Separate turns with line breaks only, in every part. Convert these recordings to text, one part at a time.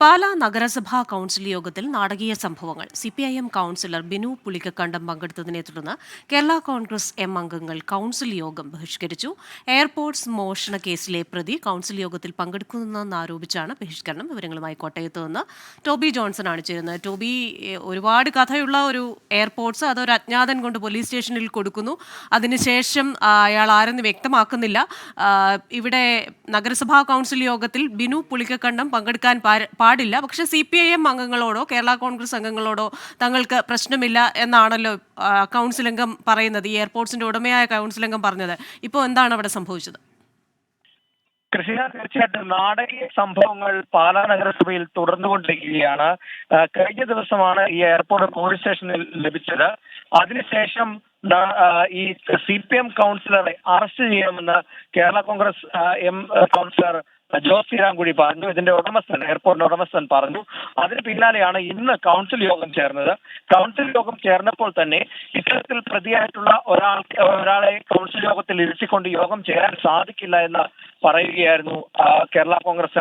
പാലാ നഗരസഭാ കൌൺസിൽ യോഗത്തിൽ നാടകീയ സംഭവങ്ങൾ. സിപിഐഎം കൌൺസിലർ ബിനു പുളിക്കക്കണ്ടം പങ്കെടുത്തതിനെ തുടർന്ന് കേരള കോൺഗ്രസ് എം അംഗങ്ങൾ കൌൺസിൽ യോഗം ബഹിഷ്കരിച്ചു. എയർപോർട്ട്സ് മോഷണ കേസിലെ പ്രതി കൌൺസിൽ യോഗത്തിൽ പങ്കെടുക്കുന്നെന്നാരോപിച്ചാണ് ബഹിഷ്കരണം. വിവരങ്ങളുമായി കോട്ടയത്ത് നിന്ന് ടോബി ജോൺസൺ ആണ് ചേരുന്നത്. ടോബി, ഒരുപാട് കഥയുള്ള ഒരു എയർപോർട്ട്സ് അതൊരു അജ്ഞാതൻ കൊണ്ട് പോലീസ് സ്റ്റേഷനിൽ കൊടുക്കുന്നു. അതിനുശേഷം അയാൾ ആരെന്ന് വ്യക്തമാക്കുന്നില്ല. ഇവിടെ നഗരസഭാ കൌൺസിൽ യോഗത്തിൽ ബിനു പുളിക്കക്കണ്ടം പങ്കെടുക്കാൻ പാടില്ല, പക്ഷേ CPIM അംഗങ്ങളോടോ കേരള കോൺഗ്രസ് അംഗങ്ങളോടോ തങ്ങൾക്ക് പ്രശ്നമില്ല എന്നാണല്ലോ കൗൺസിൽ അംഗം പറയുന്നത്. ഈ എയർപോർട്ട്സിന്റെ ഉടമയായ കൗൺസിൽ അംഗം പറഞ്ഞത്. ഇപ്പോൾ എന്താണ് അവിടെ സംഭവിച്ചത്?
കൃഷിക, തീർച്ചയായിട്ടും നാടകീയ സംഭവങ്ങൾ പാലാ നഗരസഭയിൽ തുടർന്നുകൊണ്ടിരിക്കുകയാണ്. കഴിഞ്ഞ ദിവസമാണ് ഈ എയർപോർട്ട് പോലീസ് സ്റ്റേഷനിൽ ലഭിച്ചത്. അതിനുശേഷം ഈ CPM കൗൺസിലറെ അറസ്റ്റ് ചെയ്യണമെന്ന് കേരള കോൺഗ്രസ് എം കൗൺസിലർ ജോസ് ശ്രീരാംകുടി പറഞ്ഞു. ഇതിന്റെ എയർപോർട്ടിന്റെ ഉടമസ്ഥൻ പറഞ്ഞു. അതിന് പിന്നാലെയാണ് ഇന്ന് കൗൺസിൽ യോഗം ചേർന്നത്. കൗൺസിൽ യോഗം ചേർന്നപ്പോൾ തന്നെ ഇത്തരത്തിൽ പ്രതിയായിട്ടുള്ള ഒരാളെ കൗൺസിൽ യോഗത്തിൽ ഇരുത്തിക്കൊണ്ട് യോഗം ചേരാൻ സാധിക്കില്ല എന്ന് പറയുകയായിരുന്നു കേരള കോൺഗ്രസ്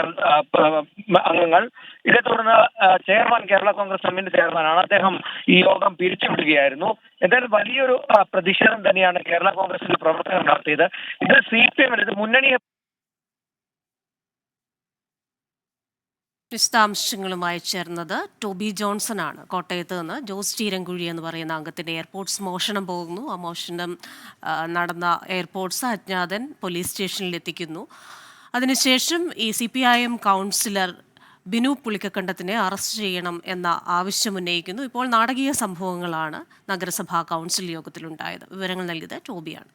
അംഗങ്ങൾ. ഇതേ തുടർന്ന് ചെയർമാൻ, കേരള കോൺഗ്രസ് എമ്മിന്റെ ചെയർമാനാണ്, അദ്ദേഹം ഈ യോഗം പിരിച്ചുവിടുകയായിരുന്നു. എന്തായാലും വലിയൊരു പ്രതിഷേധം തന്നെയാണ് കേരള കോൺഗ്രസിന്റെ പ്രവർത്തകർ നടത്തിയത്. ഇത് CPM ഇത് മുന്നണിയെ
വിശദാംശങ്ങളുമായി ചേർന്നത് ടോബി ജോൺസൺ ആണ് കോട്ടയത്ത് നിന്ന്. ജോസ് ചീരൻകുഴി എന്ന് പറയുന്ന അംഗത്തിന്റെ എയർപോർട്ട്സ് മോഷണം പോകുന്നു. ആ മോഷണം നടന്ന എയർപോർട്ട്സ് അജ്ഞാതൻ പോലീസ് സ്റ്റേഷനിൽ എത്തിക്കുന്നു. അതിനുശേഷം ഈ CPIM കൗൺസിലർ ബിനു പുളിക്കക്കണ്ടത്തിനെ അറസ്റ്റ് ചെയ്യണം എന്ന ആവശ്യമുന്നയിക്കുന്നു. ഇപ്പോൾ നാടകീയ സംഭവങ്ങളാണ് നഗരസഭാ കൗൺസിൽ യോഗത്തിലുണ്ടായത്. വിവരങ്ങൾ നൽകിയത് ടോബിയാണ്.